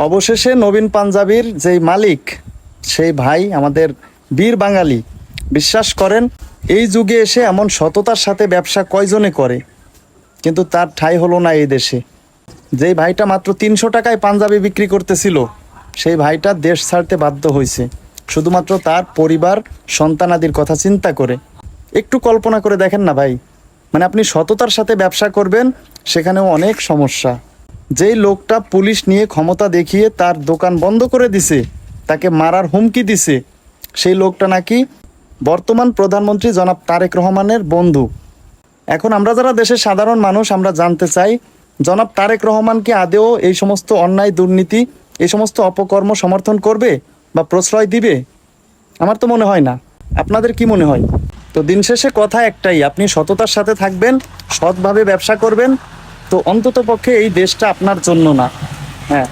অবশেষে নবীন পাঞ্জাবির যেই মালিক, সেই ভাই আমাদের বীর বাঙালি। বিশ্বাস করেন, এই যুগে এসে এমন সততার সাথে ব্যবসা কয়জনে করে, কিন্তু তার ঠাঁই হলো না এই দেশে। যেই ভাইটা মাত্র 300 টাকায় পাঞ্জাবি বিক্রি করতেছিল, সেই ভাইটা দেশ ছাড়তে বাধ্য হয়েছে শুধুমাত্র তার পরিবার সন্তানাদির কথা চিন্তা করে। একটু কল্পনা করে দেখেন না ভাই, মানে আপনি সততার সাথে ব্যবসা করবেন, সেখানেও অনেক সমস্যা। যেই লোকটা পুলিশ নিয়ে ক্ষমতা দেখিয়ে তার দোকান বন্ধ করে দিছে, তাকে মারার হুমকি দিছে, সেই লোকটা নাকি বর্তমান প্রধানমন্ত্রী জনাব তারেক রহমানের বন্ধু। এখন আমরা যারা দেশের সাধারণ মানুষ, আমরা জানতে চাই, জনাব তারেক রহমান কি আদেও এই সমস্ত অন্যায়, দুর্নীতি, এই সমস্ত অপকর্ম সমর্থন করবে বা প্রশ্রয় দিবে? আমার তো মনে হয় না। আপনাদের কি মনে হয়? তো দিন শেষে কথা একটাই, আপনি সততার সাথে থাকবেন, সৎভাবে ব্যবসা করবেন, তো অন্তত পক্ষে এই দেশটা আপনার জন্য না। হ্যাঁ।